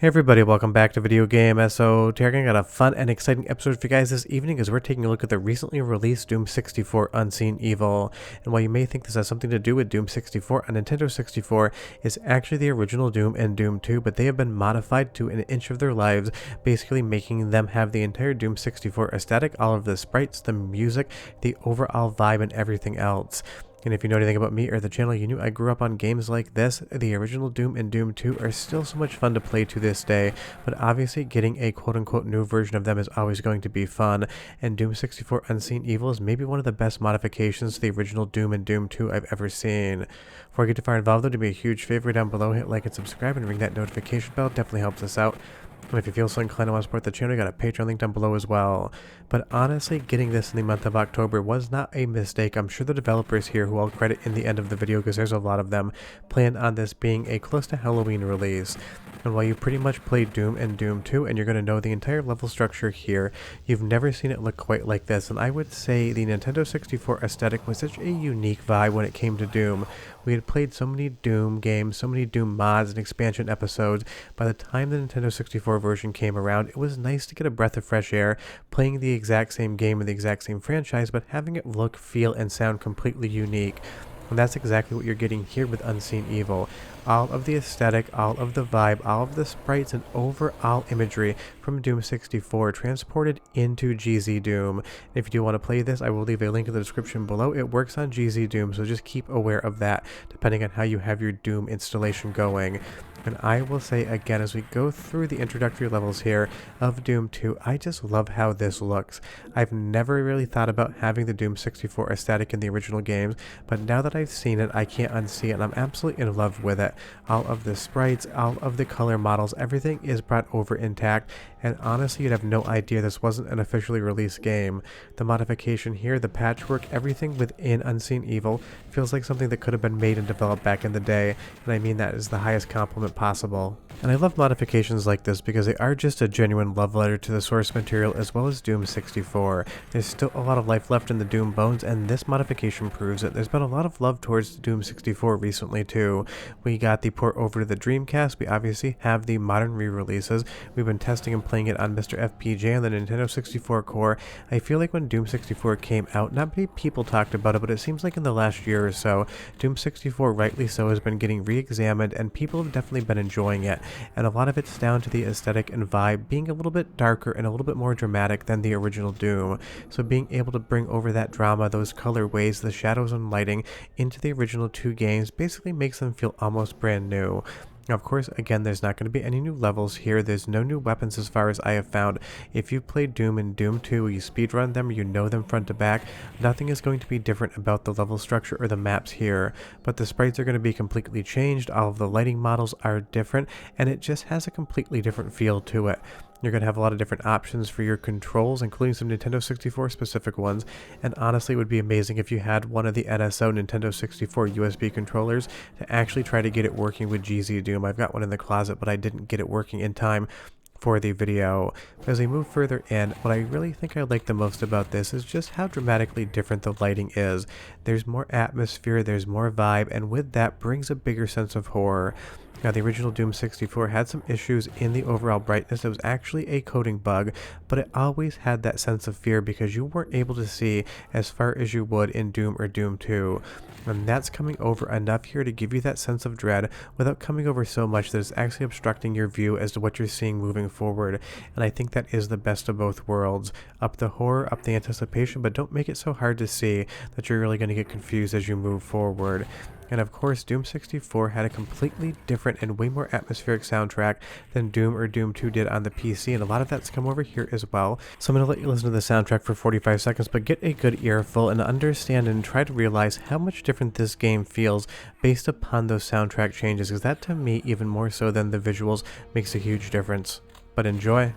Hey everybody, welcome back to Video Game Esoteric. I got a fun and exciting episode for you guys this evening as we're taking a look at the recently released Doom 64 Unseen Evil. And while you may think this has something to do with Doom 64 on Nintendo 64, it's actually the original Doom and Doom 2, but they have been modified to an inch of their lives, basically making them have the entire Doom 64 aesthetic, all of the sprites, the music, the overall vibe, and everything else. And if you know anything about me or the channel, you knew I grew up on games like this. The original Doom and Doom 2 are still so much fun to play to this day, but obviously getting a quote-unquote new version of them is always going to be fun, and Doom 64 Unseen Evil is maybe one of the best modifications to the original Doom and Doom 2 I've ever seen. Before I get too far involved though, do me a huge favor down below, hit like and subscribe and ring that notification bell, definitely helps us out. And if you feel so inclined to want to support the channel, you got a Patreon link down below as well. But honestly, getting this in the month of October was not a mistake. I'm sure the developers here, who I'll credit in the end of the video because there's a lot of them, planned on this being a close to Halloween release. And while you pretty much played Doom and Doom 2 and you're going to know the entire level structure here, you've never seen it look quite like this. And I would say the Nintendo 64 aesthetic was such a unique vibe when it came to Doom. We had played so many Doom games, so many Doom mods and expansion episodes. By the time the Nintendo 64 version came around, it was nice to get a breath of fresh air, playing the exact same game in the exact same franchise, but having it look, feel, and sound completely unique. And that's exactly what you're getting here with Unseen Evil. All of the aesthetic, all of the vibe, all of the sprites, and overall imagery from Doom 64 transported into GZDoom. If you do want to play this, I will leave a link in the description below. It works on GZDoom, so just keep aware of that, depending on how you have your Doom installation going. And I will say again, as we go through the introductory levels here of Doom 2, I just love how this looks. I've never really thought about having the Doom 64 aesthetic in the original games, but now that I've seen it, I can't unsee it, and I'm absolutely in love with it. All of the sprites, all of the color models, everything is brought over intact, and honestly, you'd have no idea this wasn't an officially released game. The modification here, the patchwork, everything within Unseen Evil feels like something that could have been made and developed back in the day, and I mean that is the highest compliment possible. And I love modifications like this because they are just a genuine love letter to the source material as well as Doom 64. There's still a lot of life left in the Doom bones, and this modification proves it. There's been a lot of love towards Doom 64 recently too. We got the port over to the Dreamcast, we obviously have the modern re-releases, we've been testing and playing it on Mr. FPJ on the Nintendo 64 core. I feel like when Doom 64 came out, not many people talked about it, but it seems like in the last year or so, Doom 64, rightly so, has been getting re-examined, and people have definitely been enjoying it. And a lot of it's down to the aesthetic and vibe being a little bit darker and a little bit more dramatic than the original Doom. So being able to bring over that drama, those colorways, the shadows and lighting into the original two games basically makes them feel almost brand new. Of course, again, there's not going to be any new levels here. There's no new weapons as far as I have found. If you played Doom and Doom 2, you speedrun them, you know them front to back, nothing is going to be different about the level structure or the maps here. But the sprites are going to be completely changed, all of the lighting models are different, and it just has a completely different feel to it. You're going to have a lot of different options for your controls, including some Nintendo 64 specific ones, and honestly it would be amazing if you had one of the NSO Nintendo 64 USB controllers to actually try to get it working with GZDoom. I've got one in the closet, but I didn't get it working in time for the video. As we move further in, what I really think I like the most about this is just how dramatically different the lighting is. There's more atmosphere, there's more vibe, and with that brings a bigger sense of horror. Now, the original Doom 64 had some issues in the overall brightness. It was actually a coding bug, but it always had that sense of fear because you weren't able to see as far as you would in Doom or Doom 2. And that's coming over enough here to give you that sense of dread without coming over so much that it's actually obstructing your view as to what you're seeing moving forward. And I think that is the best of both worlds. Up the horror, up the anticipation, but don't make it so hard to see that you're really going to get confused as you move forward. And of course, Doom 64 had a completely different and way more atmospheric soundtrack than Doom or Doom 2 did on the PC, and a lot of that's come over here as well. So I'm going to let you listen to the soundtrack for 45 seconds, but get a good earful and understand and try to realize how much different this game feels based upon those soundtrack changes, because that to me, even more so than the visuals, makes a huge difference. But enjoy.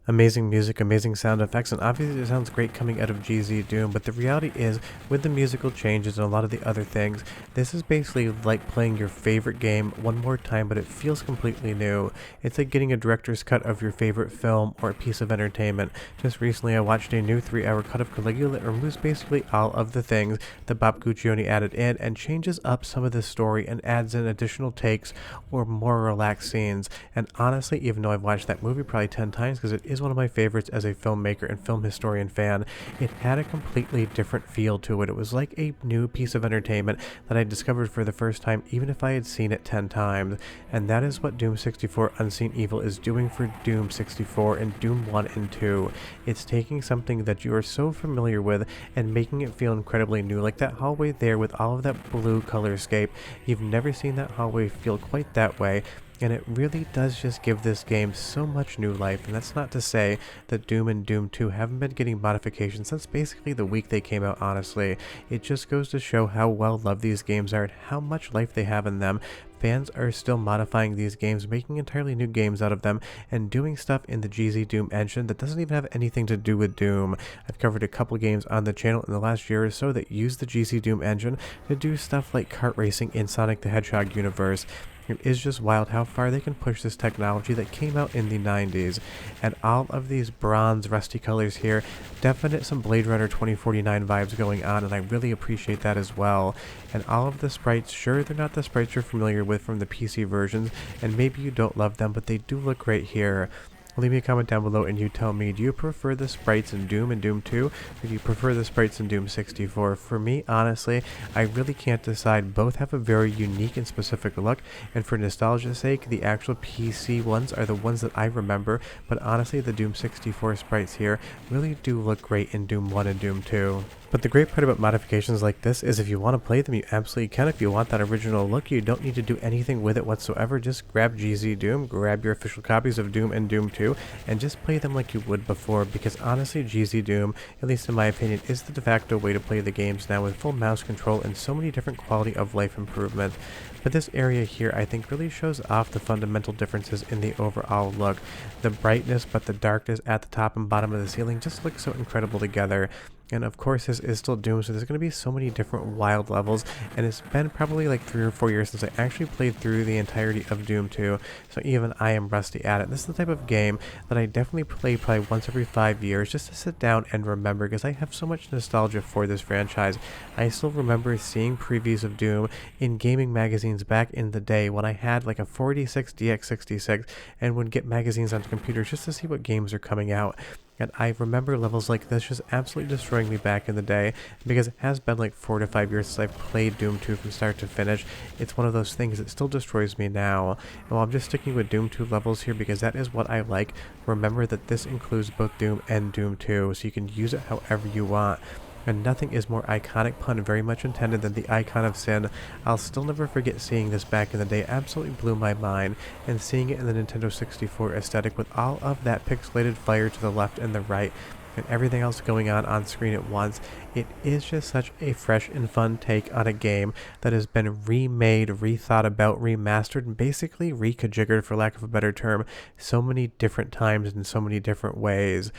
Amazing music, amazing sound effects, and obviously it sounds great coming out of GZDoom, but the reality is, with the musical changes and a lot of the other things, this is basically like playing your favorite game one more time, but it feels completely new. It's like getting a director's cut of your favorite film or a piece of entertainment. Just recently I watched a new 3-hour cut of Caligula that removes basically all of the things that Bob Guccione added in and changes up some of the story and adds in additional takes or more relaxed scenes. And honestly, even though I've watched that movie probably 10 times because it is one of my favorites as a filmmaker and film historian fan, it had a completely different feel to it. It was like a new piece of entertainment that I discovered for the first time, even if I had seen it 10 times. And that is what Doom 64 Unseen Evil is doing for Doom 64 and Doom 1 and 2. It's taking something that you are so familiar with and making it feel incredibly new, like that hallway there with all of that blue colorscape. You've never seen that hallway feel quite that way. And it really does just give this game so much new life, and that's not to say that Doom and Doom 2 haven't been getting modifications since basically the week they came out, honestly. It just goes to show how well loved these games are and how much life they have in them. Fans are still modifying these games, making entirely new games out of them, and doing stuff in the GZDoom engine that doesn't even have anything to do with Doom. I've covered a couple games on the channel in the last year or so that use the GZDoom engine to do stuff like kart racing in Sonic the Hedgehog universe. It is just wild how far they can push this technology that came out in the 90s. And all of these bronze rusty colors here, definite some Blade Runner 2049 vibes going on, and I really appreciate that as well. And all of the sprites, sure, they're not the sprites you're familiar with from the PC versions, and maybe you don't love them, but they do look great here. Leave me a comment down below and you tell me, do you prefer the sprites in Doom and Doom 2, or do you prefer the sprites in Doom 64? For me, honestly, I really can't decide. Both have a very unique and specific look, and for nostalgia's sake, the actual PC ones are the ones that I remember, but honestly, the Doom 64 sprites here really do look great in Doom 1 and Doom 2. But the great part about modifications like this is if you want to play them, you absolutely can. If you want that original look, you don't need to do anything with it whatsoever. Just grab GZDoom, grab your official copies of Doom and Doom 2, and just play them like you would before, because honestly, GZDoom, at least in my opinion, is the de facto way to play the games now with full mouse control and so many different quality of life improvements. But this area here, I think, really shows off the fundamental differences in the overall look. The brightness, but the darkness at the top and bottom of the ceiling just looks so incredible together. And of course, this is still Doom, so there's going to be so many different wild levels, and it's been probably like 3 or 4 years since I actually played through the entirety of Doom 2, so even I am rusty at it. This is the type of game that I definitely play probably once every 5 years just to sit down and remember, because I have so much nostalgia for this franchise. I still remember seeing previews of Doom in gaming magazines back in the day when I had like a 486 DX66 and would get magazines on computers just to see what games are coming out. And I remember levels like this just absolutely destroying me back in the day, because it has been like 4 to 5 years since I've played Doom 2 from start to finish. It's one of those things that still destroys me now. And while I'm just sticking with Doom 2 levels here because that is what I like, remember that this includes both Doom and Doom 2, so you can use it however you want. And nothing is more iconic, pun very much intended, than the icon of sin. I'll still never forget seeing this back in the day. It absolutely blew my mind, and seeing it in the Nintendo 64 aesthetic with all of that pixelated fire to the left and the right, and everything else going on screen at once. It is just such a fresh and fun take on a game that has been remade, rethought about, remastered, and basically rekajiggered, for lack of a better term, so many different times in so many different ways.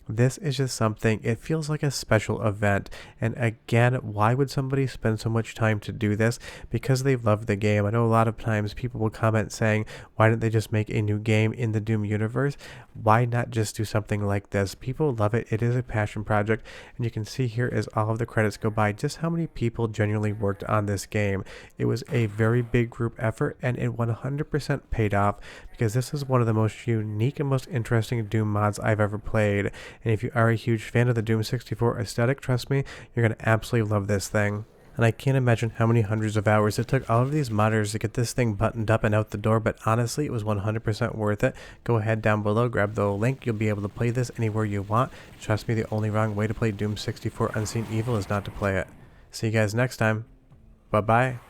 This is just something, it feels like a special event, and again, why would somebody spend so much time to do this? Because they love the game. I know a lot of times people will comment saying, why didn't they just make a new game in the Doom universe? Why not just do something like this? People love it. It is a passion project, and you can see here as all of the credits go by just how many people genuinely worked on this game. It was a very big group effort, and it 100% paid off, because this is one of the most unique and most interesting Doom mods I've ever played. And if you are a huge fan of the Doom 64 aesthetic, trust me, you're going to absolutely love this thing. And I can't imagine how many hundreds of hours it took all of these modders to get this thing buttoned up and out the door, but honestly, it was 100% worth it. Go ahead down below, grab the link, you'll be able to play this anywhere you want. Trust me, the only wrong way to play Doom 64 Unseen Evil is not to play it. See you guys next time. Bye-bye.